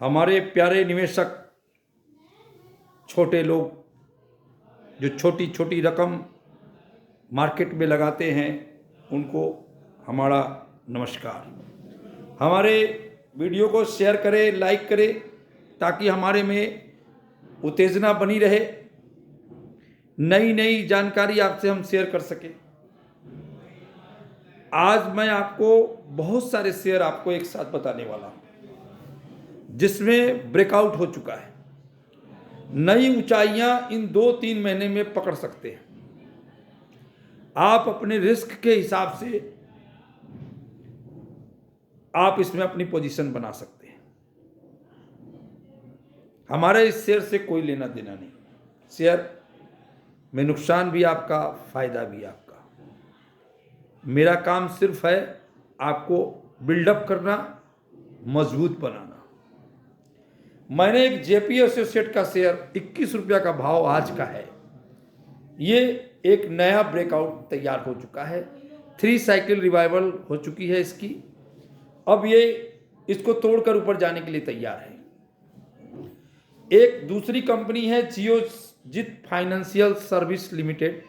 हमारे प्यारे निवेशक, छोटे लोग जो छोटी छोटी रकम मार्केट में लगाते हैं, उनको हमारा नमस्कार। हमारे वीडियो को शेयर करें, लाइक करें, ताकि हमारे में उत्तेजना बनी रहे, नई नई जानकारी आपसे हम शेयर कर सकें। आज मैं आपको बहुत सारे शेयर आपको एक साथ बताने वाला हूं, जिसमें ब्रेकआउट हो चुका है। नई ऊंचाइयां इन 2-3 महीने में पकड़ सकते हैं। आप अपने रिस्क के हिसाब से आप इसमें अपनी पोजीशन बना सकते हैं। हमारे इस शेयर से कोई लेना देना नहीं। शेयर में नुकसान भी आपका, फायदा भी आपका। मेरा काम सिर्फ है आपको बिल्डअप करना, मजबूत बनाना। मैंने एक जेपी एसोसिएट का शेयर 21 रुपया का भाव आज का है। ये एक नया ब्रेकआउट तैयार हो चुका है। 3 साइकिल रिवाइवल हो चुकी है इसकी। अब ये इसको तोड़कर ऊपर जाने के लिए तैयार है। एक दूसरी कंपनी है Geojit financial service limited,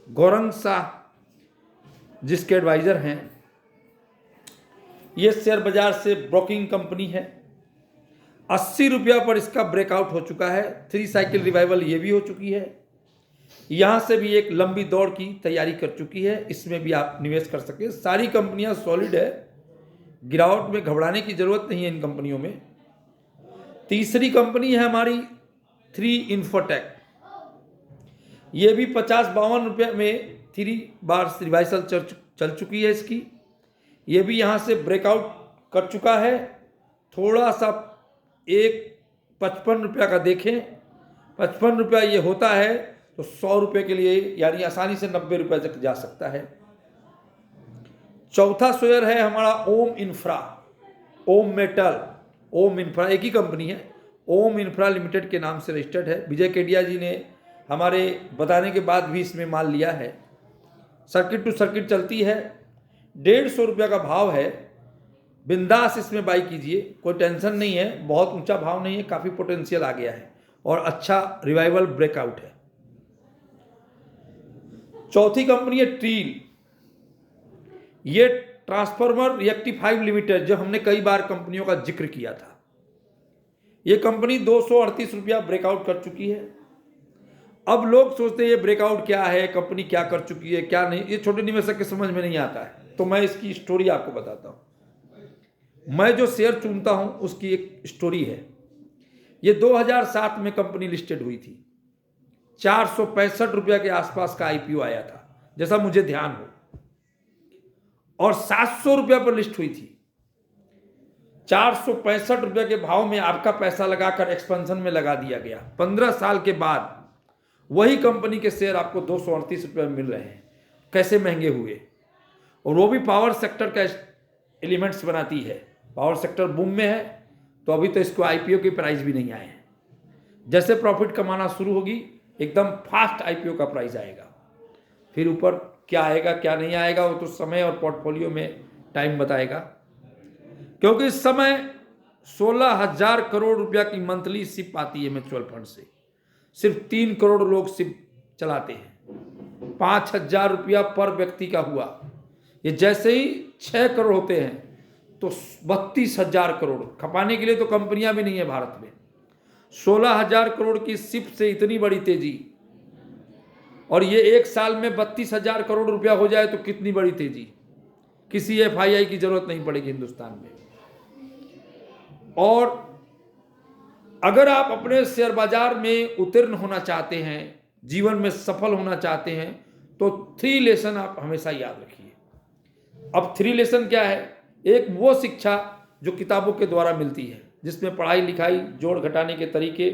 Gaurang Shah जिसके एडवाइजर हैं। ये शेयर बाजार से ब्रोकिंग कंपनी है। 80 रुपया पर इसका ब्रेकआउट हो चुका है। 3 साइकिल रिवाइवल ये भी हो चुकी है। यहां से भी एक लंबी दौड़ की तैयारी कर चुकी है। इसमें भी आप निवेश कर सके। सारी कंपनियां सॉलिड है, गिरावट में घबराने की जरूरत नहीं है इन कंपनियों में। तीसरी कंपनी है हमारी 3 इन्फोटेक। ये भी 50-52 रुपये में 3 बार रिवाइवल चल चुकी है इसकी। ये भी यहाँ से ब्रेकआउट कर चुका है। थोड़ा सा एक 55 रुपया का देखें, 55 रुपया ये होता है तो 100 रुपये के लिए यानी आसानी से 90 रुपये तक जा सकता है। चौथा शेयर है हमारा ओम इंफ्रा, ओम मेटल, ओम इंफ्रा एक ही कंपनी है। ओम इंफ्रा लिमिटेड के नाम से रजिस्टर्ड है। विजय केडिया जी ने हमारे बताने के बाद भी इसमें माल लिया है। सर्किट टू सर्किट चलती है। 150 रुपया का भाव है। बिंदास इसमें बाई कीजिए, कोई टेंशन नहीं है। बहुत ऊंचा भाव नहीं है, काफ़ी पोटेंशियल आ गया है और अच्छा रिवाइवल ब्रेकआउट है। चौथी कंपनी है ट्रील। ये ट्रांसफार्मर रेक्टिफाइव लिमिटेड, जो हमने कई बार कंपनियों का जिक्र किया था। ये कंपनी 238 रुपया ब्रेकआउट कर चुकी है। अब लोग सोचते हैं ये ब्रेकआउट क्या है, कंपनी क्या कर चुकी है, क्या नहीं। ये छोटे निवेशक के समझ में नहीं आता है, तो मैं इसकी स्टोरी आपको बताता हूं। मैं जो शेयर चुनता हूं उसकी एक स्टोरी है। ये 2007 में कंपनी लिस्टेड हुई थी। 465 रुपया के आसपास का आईपीओ आया था, जैसा मुझे ध्यान हो, और 700 रुपया पर लिस्ट हुई थी। 465 रुपये के भाव में आपका पैसा लगाकर एक्सपेंशन में लगा दिया गया। 15 साल के बाद वही कंपनी के शेयर आपको 238 रुपये में मिल रहे हैं। कैसे महंगे हुए, और वो भी पावर सेक्टर का एलिमेंट्स बनाती है। पावर सेक्टर बूम में है, तो अभी तो इसको आईपीओ की प्राइस भी नहीं आए हैं। जैसे प्रॉफिट कमाना शुरू होगी, एकदम फास्ट आईपीओ का प्राइस आएगा। फिर ऊपर क्या आएगा क्या नहीं आएगा, वो तो समय और पोर्टफोलियो में टाइम बताएगा। क्योंकि इस समय 16,000 करोड़ रुपया की मंथली सिप आती है म्यूचुअल फंड से। सिर्फ 3 करोड़ लोग सिप चलाते हैं। 5,000 रुपया पर व्यक्ति का हुआ। ये जैसे ही 6 करोड़ होते हैं तो 32,000 करोड़। खपाने के लिए तो कंपनियां भी नहीं है भारत में। 16,000 करोड़ की सिप से इतनी बड़ी तेजी, और ये एक साल में 32,000 करोड़ रुपया हो जाए तो कितनी बड़ी तेजी। किसी एफआईआई की जरूरत नहीं पड़ेगी हिंदुस्तान में। और अगर आप अपने शेयर बाजार में उत्तीर्ण होना चाहते हैं, जीवन में सफल होना चाहते हैं, तो 3 लेसन आप हमेशा याद रखिए। अब 3 लेसन क्या है? एक वो शिक्षा जो किताबों के द्वारा मिलती है, जिसमें पढ़ाई लिखाई, जोड़ घटाने के तरीके,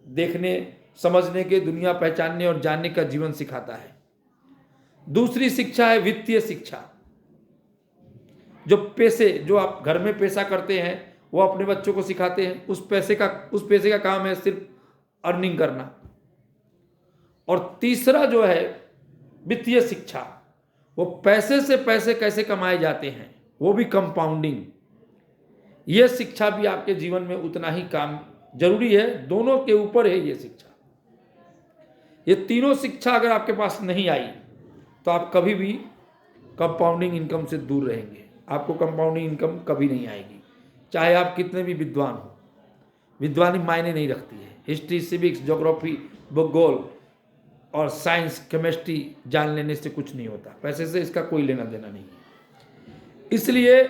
देखने समझने के, दुनिया पहचानने और जानने का जीवन सिखाता है। दूसरी शिक्षा है वित्तीय शिक्षा। जो आप घर में पैसा करते हैं वो अपने बच्चों को सिखाते हैं। उस पैसे का काम है सिर्फ अर्निंग करना। और तीसरा जो है वित्तीय शिक्षा, वो पैसे से पैसे कैसे कमाए जाते हैं, वो भी कंपाउंडिंग। ये शिक्षा भी आपके जीवन में उतना ही काम जरूरी है, दोनों के ऊपर है ये शिक्षा। ये तीनों शिक्षा अगर आपके पास नहीं आई तो आप कभी भी कंपाउंडिंग इनकम से दूर रहेंगे। आपको कंपाउंडिंग इनकम कभी नहीं आएगी, चाहे आप कितने भी विद्वान हो। विद्वानी मायने नहीं रखती है। हिस्ट्री, सिविक्स, ज्योग्राफी, भूगोल और साइंस, केमिस्ट्री जान लेने से कुछ नहीं होता। पैसे से इसका कोई लेना देना नहीं है। इसलिए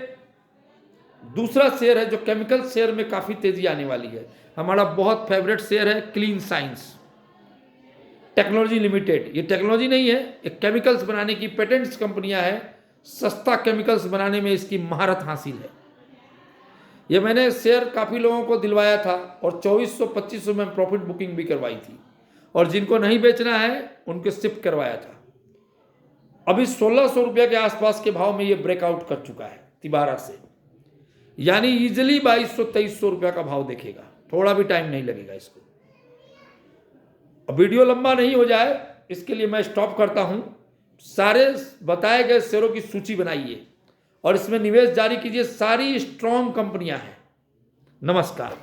दूसरा शेयर है जो केमिकल शेयर में काफ़ी तेजी आने वाली है। हमारा बहुत फेवरेट शेयर है क्लीन साइंस टेक्नोलॉजी लिमिटेड। ये टेक्नोलॉजी नहीं है, एक केमिकल्स बनाने की पेटेंट्स कंपनियां है। सस्ता केमिकल्स बनाने में इसकी महारत हासिल है। ये मैंने शेयर काफ़ी लोगों को दिलवाया था और 2400-2500 में प्रॉफिट बुकिंग भी करवाई थी, और जिनको नहीं बेचना है उनको शिफ्ट करवाया था। अभी 1600 रुपये के आसपास के भाव में ये ब्रेकआउट कर चुका है तिबारा से, यानी इजिली 2200-2300 रुपये का भाव देखेगा। थोड़ा भी टाइम नहीं लगेगा इसको। अब वीडियो लंबा नहीं हो जाए इसके लिए मैं स्टॉप करता हूं। सारे बताए गए शेयरों की सूची बनाइए और इसमें निवेश जारी कीजिए। सारी स्ट्रॉन्ग कंपनियां हैं। नमस्कार।